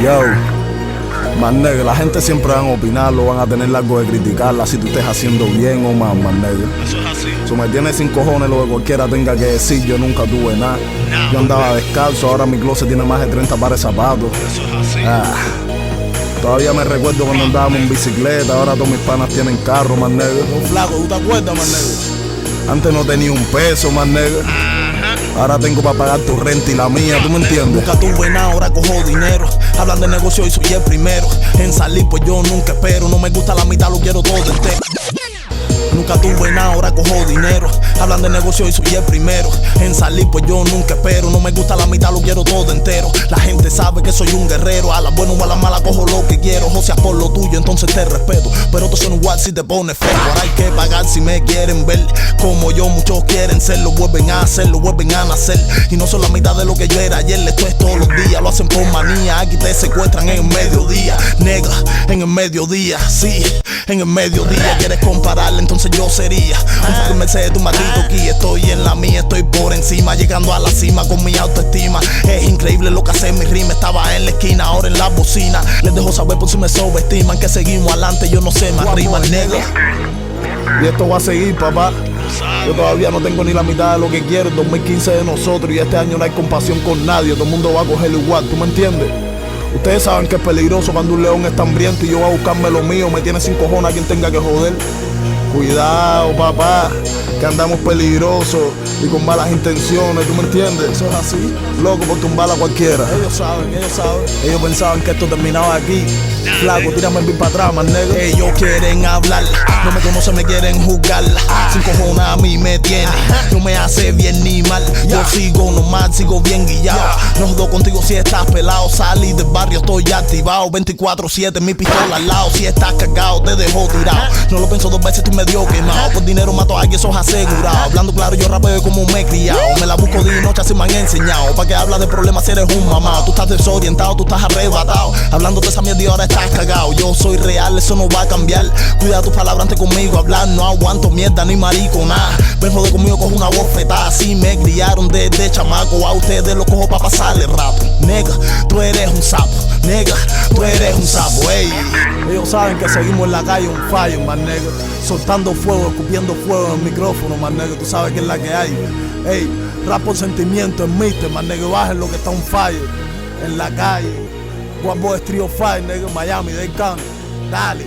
Yo, man nigga, la gente siempre van a opinarlo, van a tener algo de criticarla si tú estés haciendo bien o mal, man nigga. Eso es así. Eso me tiene sin cojones lo que cualquiera tenga que decir. Yo nunca tuve nada. Yo andaba descalzo, ahora mi closet tiene más de 30 pares de zapatos. Eso es así. Todavía me recuerdo cuando andábamos en bicicleta, ahora todos mis panas tienen carro, man nigga. Flaco, ¿tú te acuerdas, man nigga? Antes no tenía un peso, man nigga. Ahora tengo para pagar tu renta y la mía, ¿tú me entiendes? Nunca tuve nada, ahora cojo dinero. Hablan de negocio y soy el primero en salir, pues yo nunca espero. No me gusta la mitad, lo quiero todo entero. Nunca tuve nada, ahora cojo dinero. Hablan de negocio y soy el primero en salir, pues yo nunca espero. No me gusta la mitad, lo quiero todo entero. La gente sabe que soy un guerrero. A la buena o a la mala cojo lo que quiero. O sea, por lo tuyo, entonces te respeto. Pero todos son igual si te pones feo. Ahora hay que pagar si me quieren ver. Como yo, muchos quieren ser. Lo vuelven a hacer, lo vuelven a nacer. Y no son la mitad de lo que yo era ayer. Esto es todos los días, lo hacen por manía. Aquí te secuestran en el mediodía. Nega, en el mediodía, sí. En el mediodía quieres compararle, entonces yo sería un Mercedes de un maldito Kia. Estoy en la mía, estoy por encima, llegando a la cima con mi autoestima. Es increíble lo que hace mi rima. Estaba en la esquina, ahora en la bocina. Les dejo saber por si me subestiman que seguimos adelante, yo no sé más rima, nega. Y esto va a seguir, papá. Yo todavía no tengo ni la mitad de lo que quiero. El 2015 de nosotros y este año no hay compasión con nadie. Todo el mundo va a cogerlo igual, ¿tú me entiendes? Ustedes saben que es peligroso cuando un león está hambriento y yo voy a buscarme lo mío. Me tiene sin cojones a quien tenga que joder. Cuidado, papá, que andamos peligrosos y con malas intenciones, ¿tú me entiendes? Eso es así. Loco por tumbar a cualquiera. Ellos saben, ellos saben. Ellos pensaban que esto terminaba aquí. Flaco, tírame el beat para atrás, man nigga. Ellos quieren hablar, no me conocen, me quieren juzgar. Sin cojones a mí me tiene, no me hace bien ni mal. Yo sigo normal, sigo bien guillado. No jodo contigo si estás pelado. Salí del barrio, estoy activado 24/7, mi pistola al lado. Si estás cagado, te dejo tirado. No lo pienso dos veces, tú me dio quemado. Por dinero mato a alguien, eso es asegurado. Hablando claro, yo rapeo como me he criado. Me la busco de noche, así me han enseñado. Pa' que hablas de problemas si eres un mamado. Tú estás desorientado, tú estás arrebatado. Hablando de esa mierda y ahora estás cagado. Yo soy real, eso no va a cambiar. Cuida tus palabras antes conmigo hablar. No aguanto mierda ni marico, nada. Ven joder conmigo, cojo una bofetada. Así me criaron desde chamaco. A ustedes los cojo pa' pasarle rato. Nega, tú eres un sapo. Nega, tú eres un sapo, ey. Ellos saben que seguimos en la calle un fallo, man nigga. Soltando fuego, escupiendo fuego en el micrófono, man nigga. Tú sabes que es la que hay. Ey, rap por sentimiento es mister, man nigga. Bajen lo que está un fallo en la calle. One Boy Trio Five, nigga, Miami, Dade County. Dale.